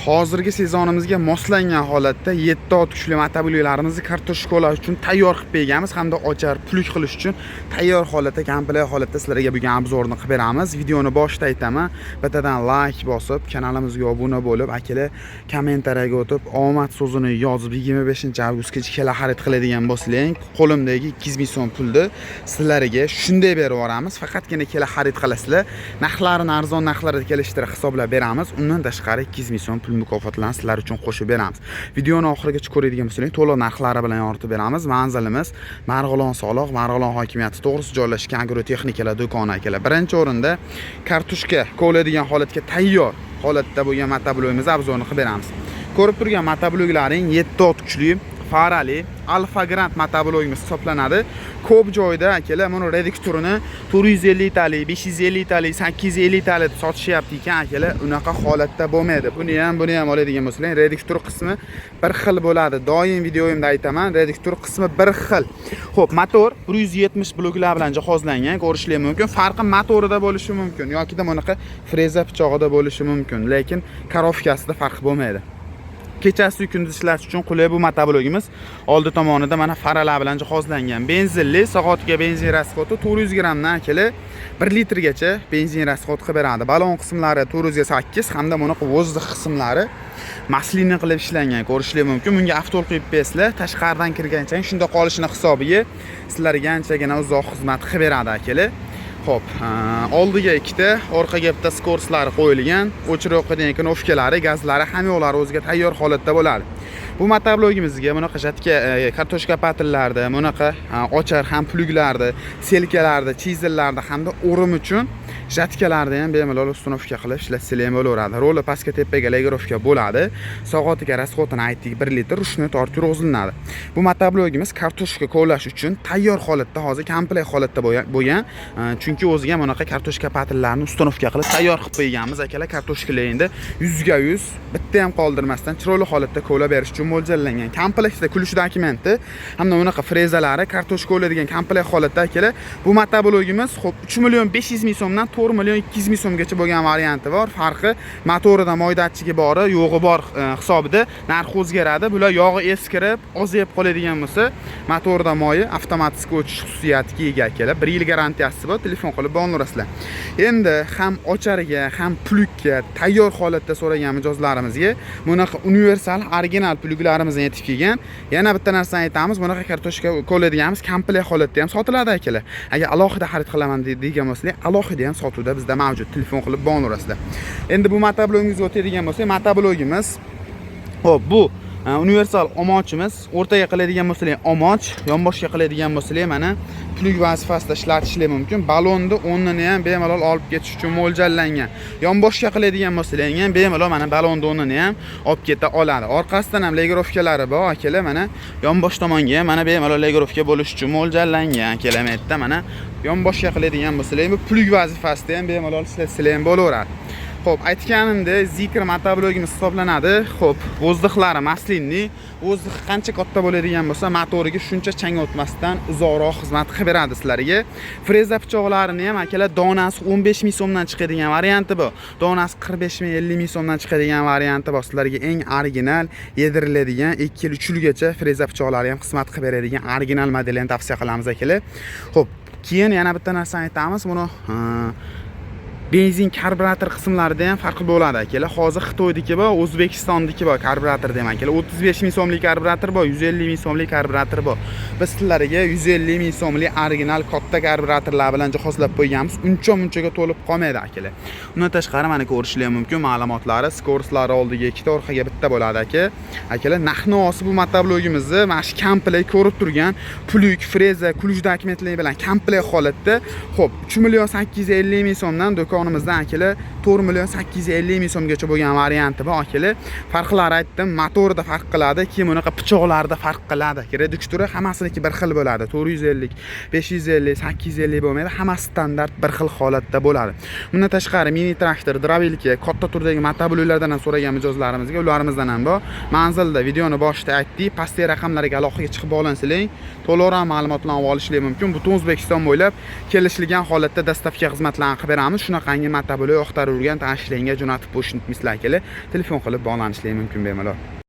hozirgi sezonimizga moslangan holatda 7 ot kuchli motobloklarimizni kartoshkalar uchun tayyor qilib berganmiz hamda ochar puluk qilish uchun tayyor holatda, komplekt holatda sizlarga bo'lgan obzorni qilib beramiz. Videoni boshida aytaman, bittadan like bosib, kanalimizga obuna bo'lib, akalar kommentariyaga o'tib, omad so'zini yozib 25-avgustgacha kela xarid qiladigan bo'lsang, qo'limdagi 200 ming so'm pulni sizlarga shunday berib yuboramiz. Faqatgina kela xarid qilasizlar. Narxlarini arzon narxlarda kelishtirib hisoblab beramiz. Undan tashqari 200 ming so'm pul mukofotlarini sizlar uchun qo'shib beramiz. Videoni oxirigacha ko'radigan bo'lsangiz, to'liq narxlari bilan yoritib beramiz. Manzilimiz Marg'ilon soliq, Marg'ilon hokimiyati to'g'risida joylashgan agrotexnikalar do'koni akalar. Birinchi o'rinda kartoshka ko'ladigan holatga tayyor holatda bo'lgan motoblogimizni obzorini qilib beramiz. Ko'rib turgan motobloglaring 7 ot kuchli farali Alfa Grand motoblogimiz hisoblanadi. Ko'p joyda akalar buni reduktorini 450 talik, 550 talik, 850 talik sotishyapti ekan akalar. Unaqa holatda bo'lmaydi. Buni ham oladigan bo'lsangiz, reduktor qismi bir xil bo'ladi. Doim videoyimda aytaman, reduktor qismi bir xil. Xo'p, motor 170 bloklar bilan jihozlangan, ko'rishlar mumkin. Farqi motorida bo'lishi mumkin yoki da bunaqa freza pichog'ida bo'lishi mumkin, lekin karofkasida farq bo'lmaydi. Kechasi kunduz ishlash uchun qulay bu motoblogimiz. Oldi tomonida mana faralar bilan jihozlangan. Benzinli, soatiga benzin rasxoti 400 grammdan akalar 1 litrgacha benzin rasxot qilib beradi. Balon qismlari 408 hamda buni vozdix qismlari maslini qilib ishlangan, ko'rishlar mumkin. Bunga avtol qo'yib bersizlar, tashqaridan kirgancha shunda qolishini hisobiga sizlarga anchagina uzoq xizmat qilib beradi akalar. Xo'p, oldiga ikkita, orqaga bitta skorslari qo'yilgan, o'chirib qo'yilgan knopkalari, gazlari ham yo'qlari o'ziga tayyor holatda bo'ladi. Bu motoblogimizga bunaqa jatka kartoshka patillarda, bunaqa ochar ham pluglarda, selkalarda, chizellarda hamda o'rim uchun jatkalarda ham bemalol ustunovka qilib ishlatsangiz ham bo'laveradi. Roli pastga tepaga legirovka bo'ladi. Soatiga rasxotini aytdik 1 litr ruchnoy tortib yurg'iziladi. Bu motoblogimiz kartoshka kovlash uchun tayyor holatda, hozir komplekt holatda bo'lgan. Chunki o'ziga bunaqa kartoshka patillarini ustunovka qilib tayyor qilib qo'yganmiz akalar. Kartoshkalarni 100% bitta ham qoldirmasdan chiroyli holatda kovlab berish uchun mo'ljallangan. Komplektda kulish dokumenti hamda bunaqa frezalari kartoshka oladigan komplekt holatda akalar. Bu motoblogimiz xo'p 3 500 ming so'mdan 4 200 ming so'mgacha bo'lgan varianti bor. Farqi motorida moy datchigi bor, yo'g'i bor hisobida narxi o'zgaradi. Bular yog'i eskirib, ozayib qoladigan bo'lsa, motorida moyi avtomatik o'chish xususiyatiga ega akalar. 1 yil garantiyasi bor. Telefon qilib bog'lanasizlar. Endi ham ochariga, ham plukka tayyor holatda so'ragan mijozlarimizga bunaqa universal original pluglarimizni yetib kelgan. Yana bitta narsani aytamiz, bunaqa kartoshka ko'ladiganimiz komplekt holatda ham sotiladi akalar. Agar alohida xarid qilaman degan bo'lsangiz, alohida ham sotuvda bizda mavjud. Telefon qilib bog'lanasizlar. Endi bu motoblogimizga o'tadigan bo'lsak, motoblogimiz xo'p, bu universal omochimiz. O'rtaga qiladigan bo'lsangiz omoch, yonboshga qiladigan bo'lsangiz mana plug vazifasida ishlatishingiz mumkin. Balonni o'rnini ham bemalol olib ketish uchun mo'ljallangan. Yonboshga qiladigan bo'lsangiz ham bemalol mana balonni o'rnini ham olib keta oladi. Orqasidan ham legirovkalari bor akalar. Mana yonbosh tomonga ham mana bemalol legirovka bo'lish uchun mo'ljallangan akalar. Mana yonboshga qiladigan bo'lsangiz bu plug vazifasida ham bemalol ishlatsangiz ham bo'laveradi. Xo'p, aytganimda zikr motoblogimiz hisoblanadi. Xo'p, vozdixlari maslinli, vozdix qancha katta bo'ladigan bo'lsa, motoriga shuncha chang o'tmasdan uzoqroq xizmat qilib beradi sizlarga. Freza pichoqlarini ham akalar donasi 15 ming so'mdan chiqadigan varianti bor. Donasi 45 ming, 50 ming so'mdan chiqadigan varianti bor. Sizlarga eng original yediriladigan 2 yil 3 yilgacha freza pichoqlari ham xizmat qilib beradigan original modelini tavsiya qilamiz akalar. Xo'p, keyin yana bitta narsani aytamiz, buni benzin karburator qismlarida ham farqi bo'ladi akalar. Hozir Xitoydagi bor, O'zbekistondagi bor karburator demak akalar. 35 ming so'mlik karburator bor, 150 ming so'mlik karburator bor. Biz sizlarga 150 ming so'mlik original katta karburatorlar bilan jihozlab qo'yganmiz. Uncha-munchaga to'lib qolmaydi akalar. Undan tashqari mana ko'rishlar mumkin ma'lumotlari, skorslari oldiga ikkita, orqaga bitta bo'ladi aka. Akalar, narx-navosi bu motoblogimizni mana shu komplekt ko'rib turgan plug, freza, kulish dokumentlari bilan komplekt holatda. Xo'p, 3 850 ming so'mdan do'konimizdan akalar 4 850 ming so'mgacha bo'lgan varianti bor akalar. Farqlari aytdim, motorida farq qiladi, keyin bunaqa pichoqlarda farq qiladi. Reduktori hammasiniki bir xil bo'ladi. 450, 550, 850 bo'lmaydi, hammasi standart bir xil holatda bo'ladi. Bundan tashqari mini traktor, drabilka, katta turdagi motobloglardan ham so'ragan mijozlarimizga ularmizdan ham bor. Manzilda videoni boshida aytdik, pastdagi raqamlarga aloqaga chiqib bog'lansanglar, to'liqroq ma'lumotlarni olishingiz mumkin. Butun O'zbekiston bo'ylab kelishilgan holatda dastavka xizmatlarini qilib beramiz. Shunaqangi motoblog yoqtirib urgan tanishlarga jo'natib qo'yishni unutmaysizlar akalar. Telefon qilib bog'lanishingiz mumkin bemalol.